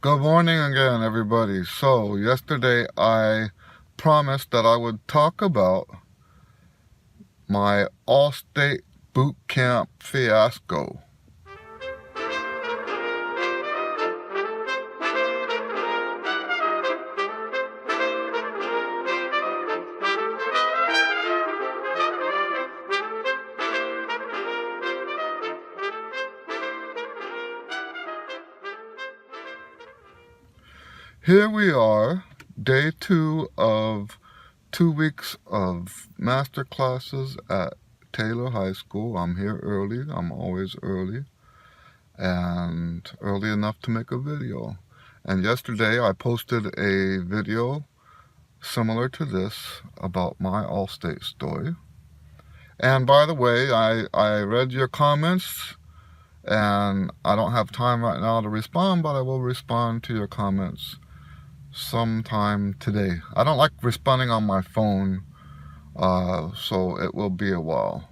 Good morning again, everybody. So, yesterday I promised that I would talk about my All-State Book Camp Fiasco. Here we are, day 2 of 2 weeks of master classes at Taylor High School. I'm here early. I'm always early, and early enough to make a video. And yesterday I posted a video similar to this about my All-State story. And by the way, I read your comments, and I don't have time right now to respond, but I will respond to your comments sometime today. I don't like responding on my phone, so it will be a while,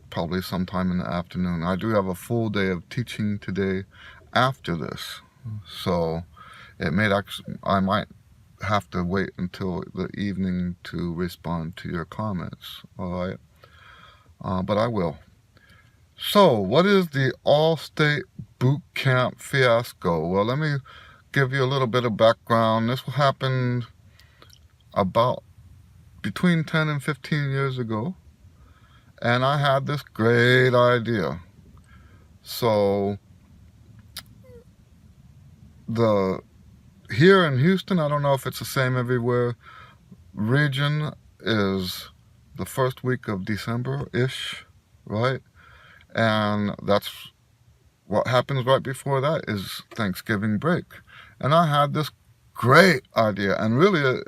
probably sometime in the afternoon. I do have a full day of teaching today after this, so I might have to wait until the evening to respond to your comments. All right, but I will. So, what is the All-State Boot Camp Fiasco? Well, let me give you a little bit of background. This happened about between 10 and 15 years ago, and I had this great idea. So here in Houston, I don't know if it's the same everywhere, region is the first week of December-ish, right? And that's what happens right before that is Thanksgiving break. And I had this great idea, and really,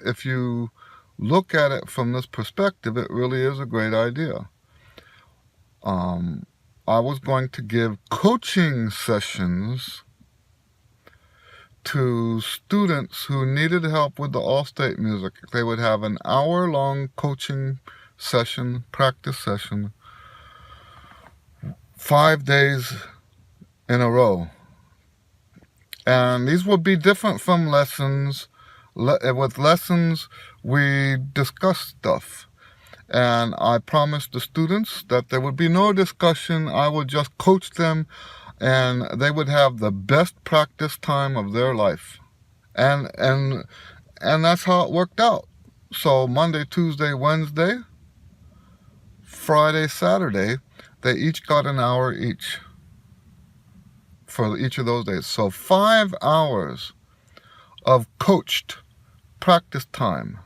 if you look at it from this perspective, it really is a great idea. I was going to give coaching sessions to students who needed help with the All-State music. They would have an hour-long coaching session, practice session, 5 days in a row. And these would be different from lessons. With lessons, we discuss stuff. And I promised the students that there would be no discussion. I would just coach them, and they would have the best practice time of their life. And that's how it worked out. So Monday, Tuesday, Wednesday, Friday, Saturday, they each got an hour each for each of those days. So 5 hours of coached practice time.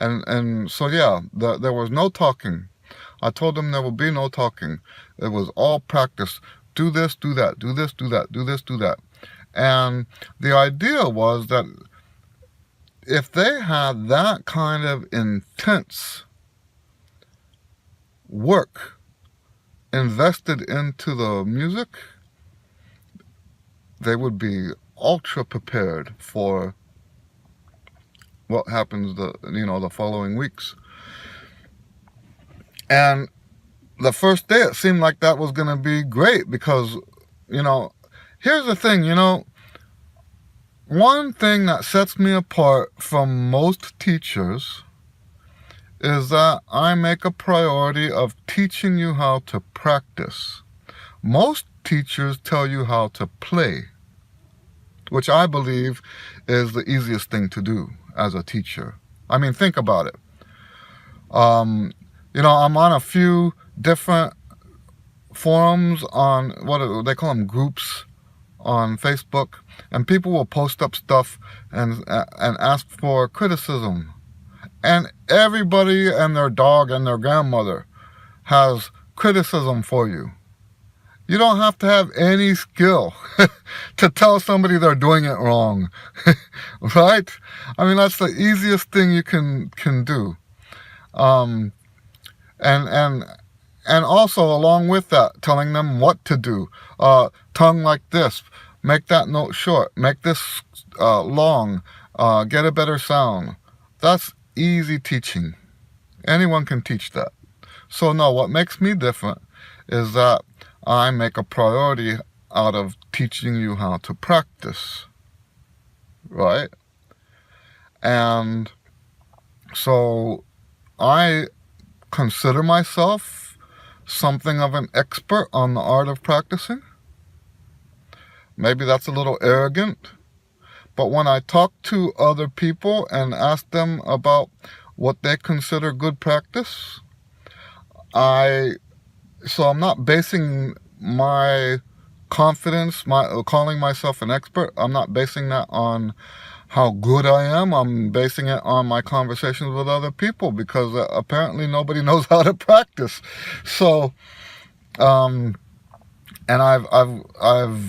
And so, yeah, there was no talking. I told them there would be no talking. It was all practice. Do this, do that, do this, do that, do this, do that. And the idea was that if they had that kind of intense work invested into the music, they would be ultra prepared for what happens the following weeks. And the first day it seemed like that was going to be great because, here's the thing, one thing that sets me apart from most teachers is that I make a priority of teaching you how to practice. Most teachers tell you how to play, which I believe is the easiest thing to do as a teacher. I mean, think about it. I'm on a few different forums on what they call them, groups on Facebook, and people will post up stuff and ask for criticism. And everybody and their dog and their grandmother has criticism for you. You don't have to have any skill to tell somebody they're doing it wrong, right? I mean, that's the easiest thing you can do. And also along with that, telling them what to do. Tongue like this, make that note short, make this long, get a better sound. That's easy teaching. Anyone can teach that. So no, what makes me different is that I make a priority out of teaching you how to practice, right? And so I consider myself something of an expert on the art of practicing. Maybe that's a little arrogant, but when I talk to other people and ask them about what they consider good practice, I'm not basing my confidence, calling myself an expert, I'm not basing that on how good I am. I'm basing it on my conversations with other people, because apparently nobody knows how to practice. So, and I've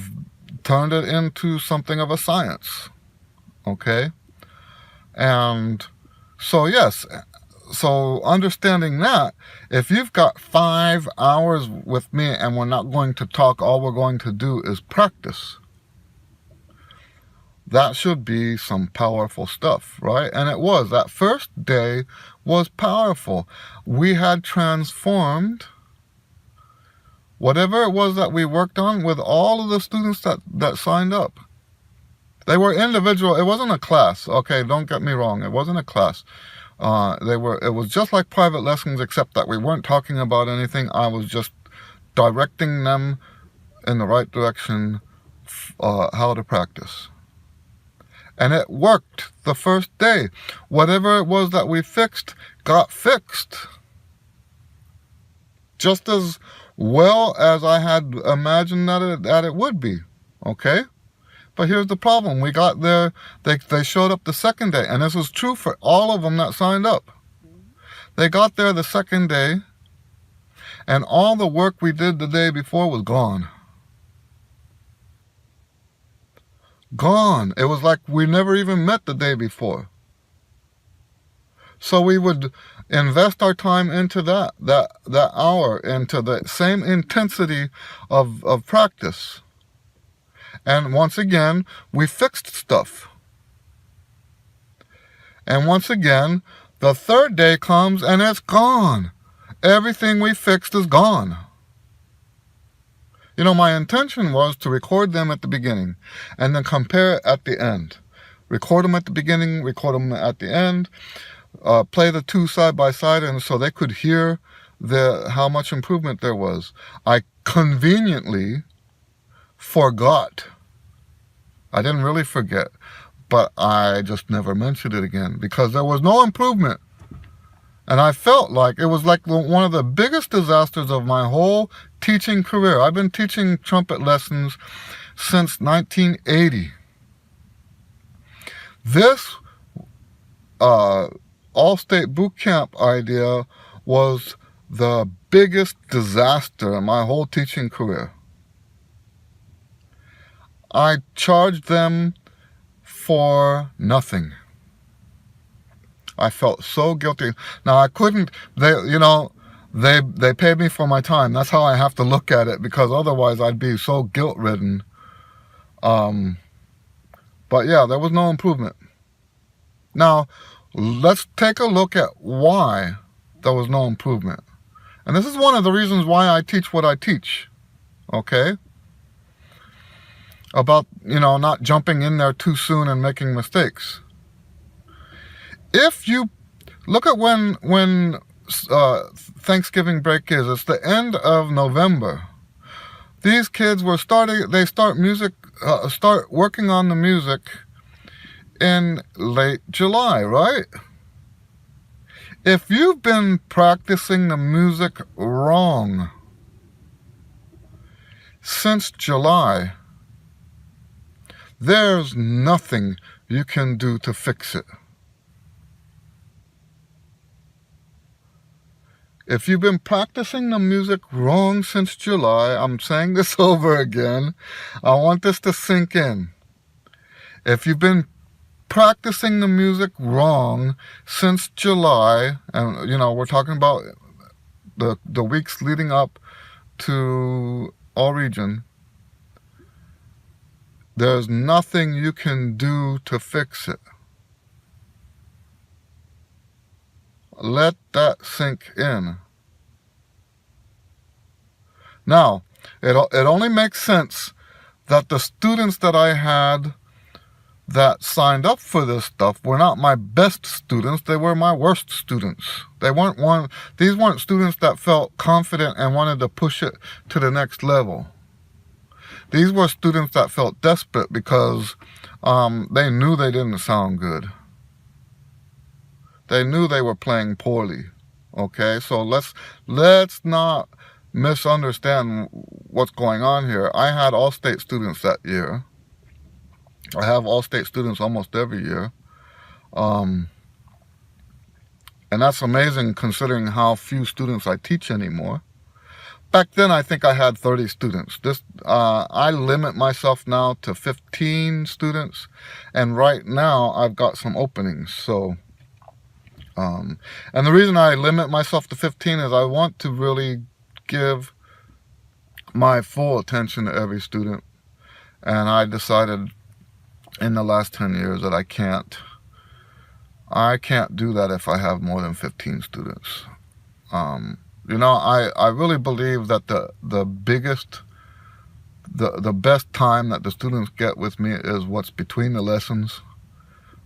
turned it into something of a science. Okay? And so, yes. So understanding that, if you've got 5 hours with me and we're not going to talk, all we're going to do is practice, that should be some powerful stuff, right? And it was. That first day was powerful. We had transformed whatever it was that we worked on with all of the students that signed up. They were individual. It wasn't a class. Okay, don't get me wrong. It wasn't a class. It was just like private lessons, except that we weren't talking about anything. I was just directing them in the right direction, how to practice. And it worked the first day. Whatever it was that we fixed got fixed. Just as well as I had imagined that it would be. Okay? But here's the problem. We got there, they showed up the second day. And this was true for all of them that signed up. They got there the second day, and all the work we did the day before was gone. Gone. It was like we never even met the day before. So we would invest our time into that hour, into the same intensity of practice. And once again, we fixed stuff. And once again, the third day comes and it's gone. Everything we fixed is gone. You know, my intention was to record them at the beginning and then compare it at the end. Record them at the beginning, record them at the end, play the two side by side, and so they could hear how much improvement there was. I conveniently forgot. I didn't really forget, but I just never mentioned it again because there was no improvement. And I felt like it was like one of the biggest disasters of my whole teaching career. I've been teaching trumpet lessons since 1980. This All-State Book Camp idea was the biggest disaster in my whole teaching career. I charged them for nothing. I felt so guilty. Now I couldn't, they paid me for my time. That's how I have to look at it, because otherwise I'd be so guilt-ridden. But yeah, there was no improvement. Now, let's take a look at why there was no improvement. And this is one of the reasons why I teach what I teach. Okay? About, not jumping in there too soon and making mistakes. If you look at when Thanksgiving break is, it's the end of November. These kids start working on the music in late July, right? If you've been practicing the music wrong since July, there's nothing you can do to fix it. If you've been practicing the music wrong since July, I'm saying this over again, I want this to sink in. If you've been practicing the music wrong since July, and we're talking about the weeks leading up to All Region, there's nothing you can do to fix it. Let that sink in. Now, it only makes sense that the students that I had that signed up for this stuff were not my best students, they were my worst students. These weren't students that felt confident and wanted to push it to the next level. These were students that felt desperate because they knew they didn't sound good. They knew they were playing poorly. Okay, so let's not misunderstand what's going on here. I had All-State students that year. I have All-State students almost every year. And that's amazing considering how few students I teach anymore. Back then, I think I had 30 students. I limit myself now to 15 students. And right now, I've got some openings. So, and the reason I limit myself to 15 is I want to really give my full attention to every student. And I decided in the last 10 years that I can't do that if I have more than 15 students. You know, I really believe that the best time that the students get with me is what's between the lessons.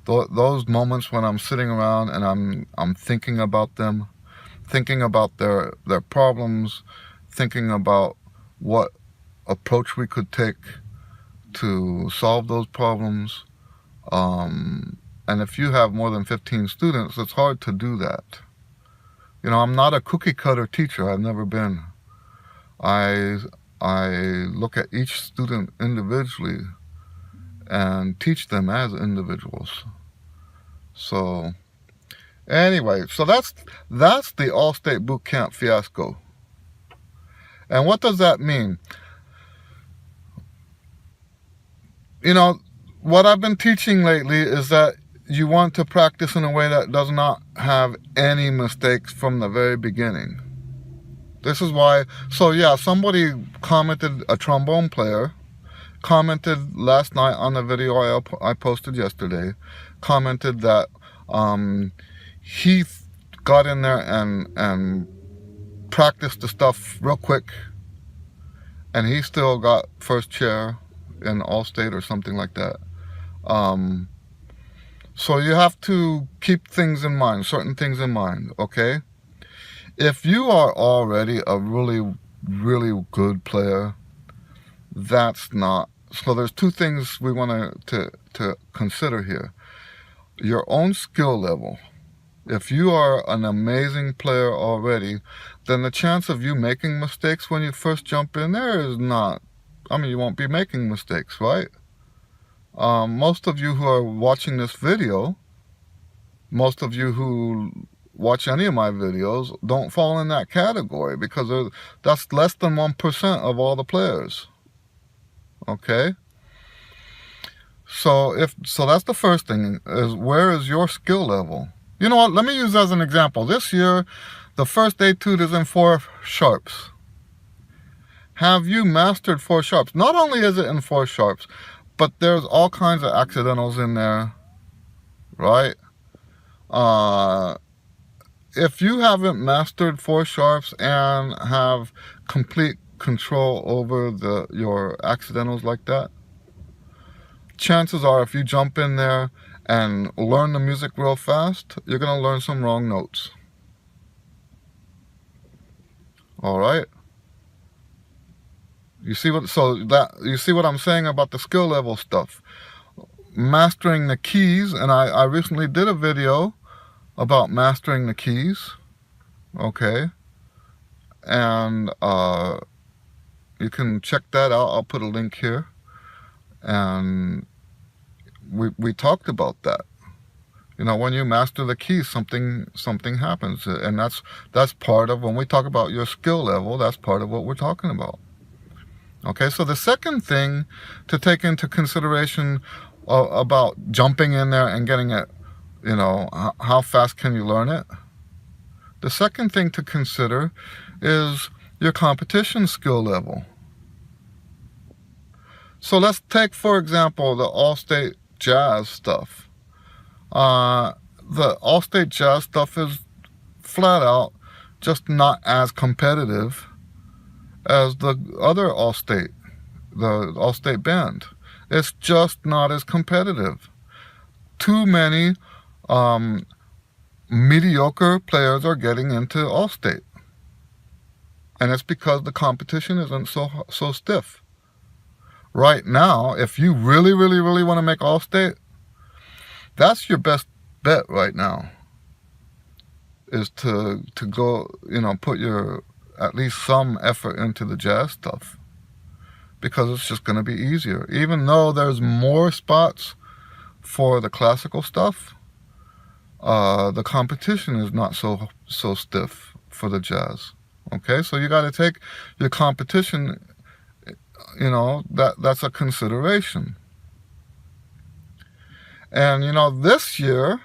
Those moments when I'm sitting around and I'm thinking about them, thinking about their problems, thinking about what approach we could take to solve those problems. And if you have more than 15 students, it's hard to do that. You know, I'm not a cookie cutter teacher. I've never been. I look at each student individually and teach them as individuals. So anyway, so that's the All-State Book Camp Fiasco. And what does that mean? You know, what I've been teaching lately is that you want to practice in a way that does not have any mistakes from the very beginning. This is why, so yeah, somebody commented, a trombone player, commented last night on the video I posted yesterday, commented that he got in there and practiced the stuff real quick, and he still got first chair in All-State or something like that. So you have to keep things in mind, certain things in mind, okay? If you are already a really, really good player, that's not... So there's two things we want to consider here. Your own skill level. If you are an amazing player already, then the chance of you making mistakes when you first jump in there is not... I mean, you won't be making mistakes, right? Most of you who are watching this video, most of you who watch any of my videos, don't fall in that category because that's less than 1% of all the players. Okay? So that's the first thing, is where is your skill level? You know what, let me use as an example. This year, the first etude is in 4 sharps. Have you mastered 4 sharps? Not only is it in 4 sharps, but there's all kinds of accidentals in there, right? If you haven't mastered 4 sharps and have complete control over your accidentals like that, chances are if you jump in there and learn the music real fast, you're going to learn some wrong notes. All right? You see what I'm saying about the skill level stuff. Mastering the keys, and I recently did a video about mastering the keys. Okay. And you can check that out. I'll put a link here. And we talked about that. You know, when you master the keys, something happens. And that's part of, when we talk about your skill level, that's part of what we're talking about. Okay, so the second thing to take into consideration about jumping in there and getting it, you know, how fast can you learn it? The second thing to consider is your competition skill level. So let's take, for example, the All-State Jazz stuff. The All-State Jazz stuff is flat out just not as competitive as the other All-State. the All-State Band. It's just not as competitive. Too many mediocre players are getting into All-State. And it's because the competition isn't so stiff. Right now, if you really, really, really want to make All-State, that's your best bet right now, is to go, put your at least some effort into the jazz stuff, because it's just going to be easier. Even though there's more spots for the classical stuff, the competition is not so stiff for the jazz. Okay, so you got to take your competition, that's a consideration. And, this year,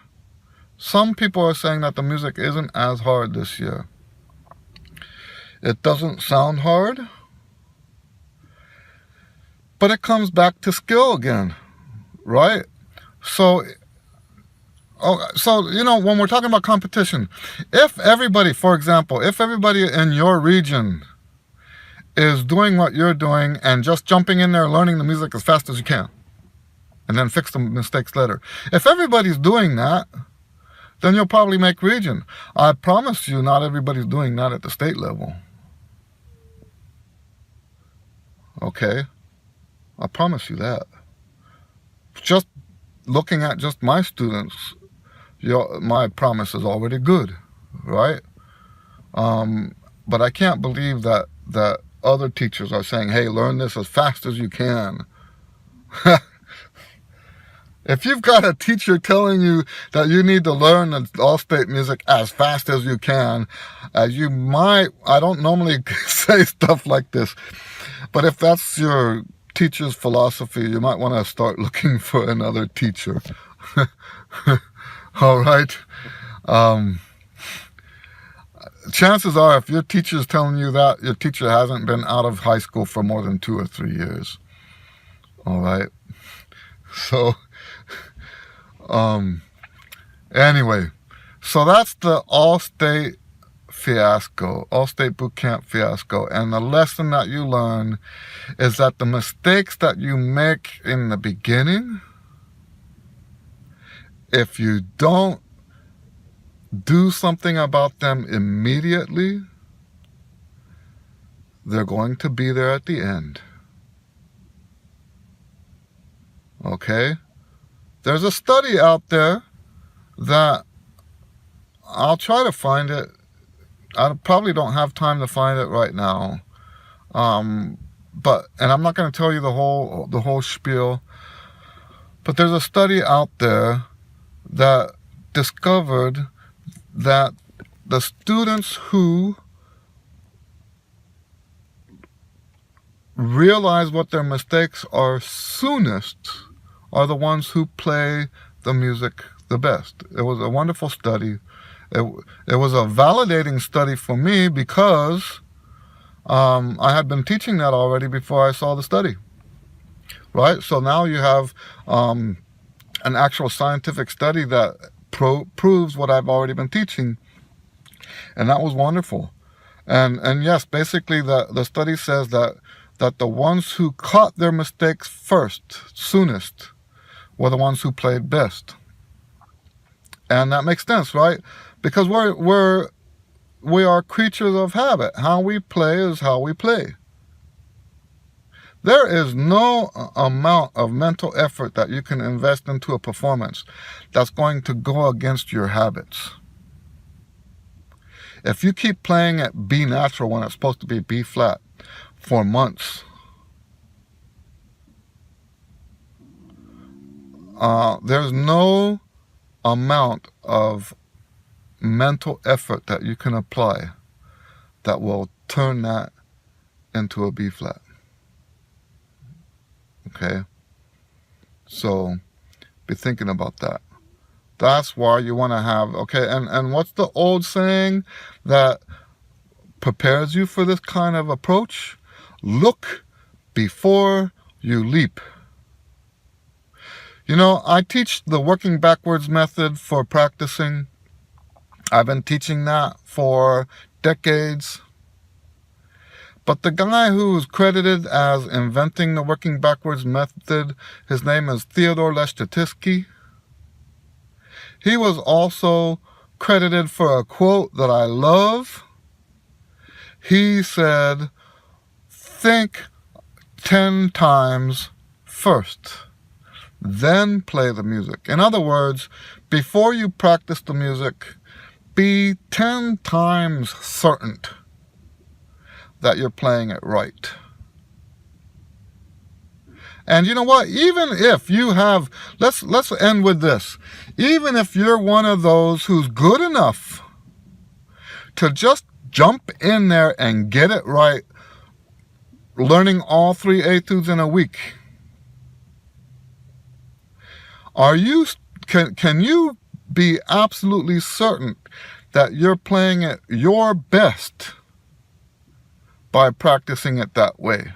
some people are saying that the music isn't as hard this year. It doesn't sound hard, but it comes back to skill again, right? So, when we're talking about competition, if everybody, for example, if everybody in your region is doing what you're doing and just jumping in there, learning the music as fast as you can, and then fix the mistakes later. If everybody's doing that, then you'll probably make region. I promise you, not everybody's doing that at the state level. Okay? I promise you that. Just looking at just my students, my promise is already good, right? But I can't believe that other teachers are saying, hey, learn this as fast as you can. If you've got a teacher telling you that you need to learn the All-State music as fast as you can, I don't normally say stuff like this, but if that's your teacher's philosophy, you might want to start looking for another teacher. All right? Chances are, if your teacher is telling you that, your teacher hasn't been out of high school for more than 2 or 3 years. All right? So, anyway, so that's the All-State Fiasco, All-State Book Camp Fiasco. And the lesson that you learn is that the mistakes that you make in the beginning, if you don't do something about them immediately, they're going to be there at the end. Okay? There's a study out there that I'll try to find it. I probably don't have time to find it right now. And I'm not going to tell you the whole spiel. But there's a study out there that discovered that the students who realize what their mistakes are soonest are the ones who play the music the best. It was a wonderful study. It was a validating study for me because I had been teaching that already before I saw the study. Right? So now you have an actual scientific study that proves what I've already been teaching. And that was wonderful. And yes, basically the study says that the ones who caught their mistakes first, soonest, were the ones who played best. And that makes sense, right? Because we are creatures of habit. How we play is how we play. There is no amount of mental effort that you can invest into a performance that's going to go against your habits. If you keep playing at B natural when it's supposed to be B flat for months, there's no amount of mental effort that you can apply that will turn that into a B flat. Okay? So, be thinking about that. That's why you want to have, okay, and what's the old saying that prepares you for this kind of approach? Look before you leap. You know, I teach the working backwards method for practicing. I've been teaching that for decades. But the guy who's credited as inventing the working backwards method, his name is Theodore Leschetizky. He was also credited for a quote that I love. He said, "Think 10 times first, then play the music." In other words, before you practice the music, be 10 times certain that you're playing it right. And you know what? Even if you have, let's end with this. Even if you're one of those who's good enough to just jump in there and get it right, learning all 3 etudes in a week, can you be absolutely certain that you're playing it your best by practicing it that way?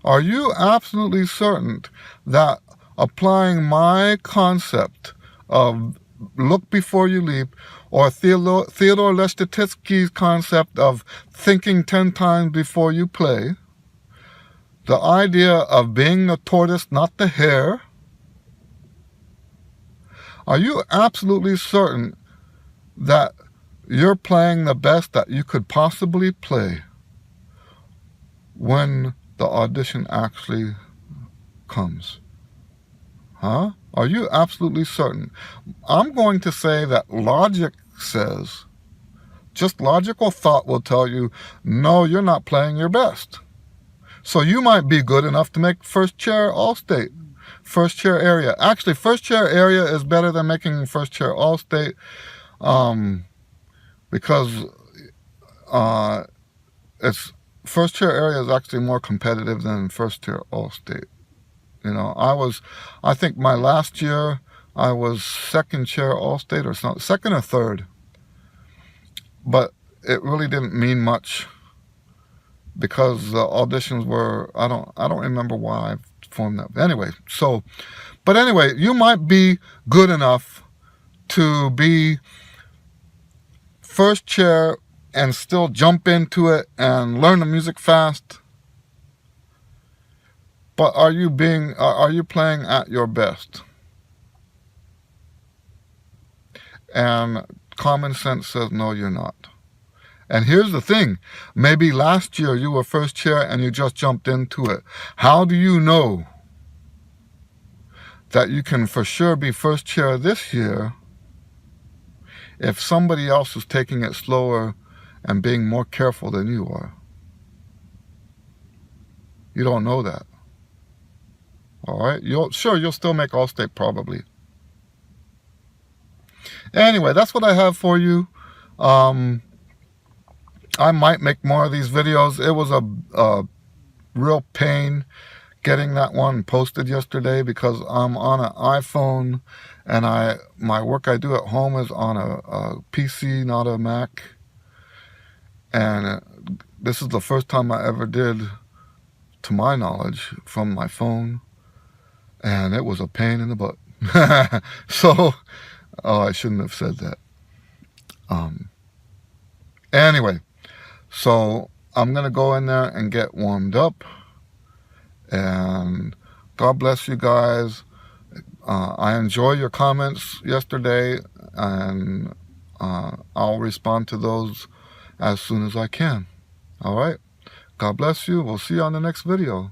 Are you absolutely certain that applying my concept of look before you leap, or Theodore Leschetizky's concept of thinking 10 times before you play, the idea of being the tortoise, not the hare, are you absolutely certain that you're playing the best that you could possibly play when the audition actually comes? Huh? Are you absolutely certain? I'm going to say that logic says, just logical thought will tell you, no, you're not playing your best. So you might be good enough to make first chair All-State, first chair area. Actually, first chair area is better than making first chair All-State, because it's first chair area is actually more competitive than first chair All-State. You know, I think my last year I was second chair All-State or something, second or third. But it really didn't mean much because the auditions were, I don't remember why I formed that. Anyway, but anyway, you might be good enough to be first chair and still jump into it and learn the music fast. But are you playing at your best? And common sense says, no, you're not. And here's the thing. Maybe last year you were first chair and you just jumped into it. How do you know that you can for sure be first chair this year if somebody else is taking it slower and being more careful than you are? You don't know that. All right? You'll still make All-State probably. Anyway, that's what I have for you. I might make more of these videos. It was a real pain getting that one posted yesterday because I'm on an iPhone and my work I do at home is on a PC, not a Mac. And this is the first time I ever did, to my knowledge, from my phone. And it was a pain in the butt. So, I shouldn't have said that. Anyway, so I'm going to go in there and get warmed up. And God bless you guys. I enjoy your comments yesterday, and I'll respond to those as soon as I can. All right? God bless you. We'll see you on the next video.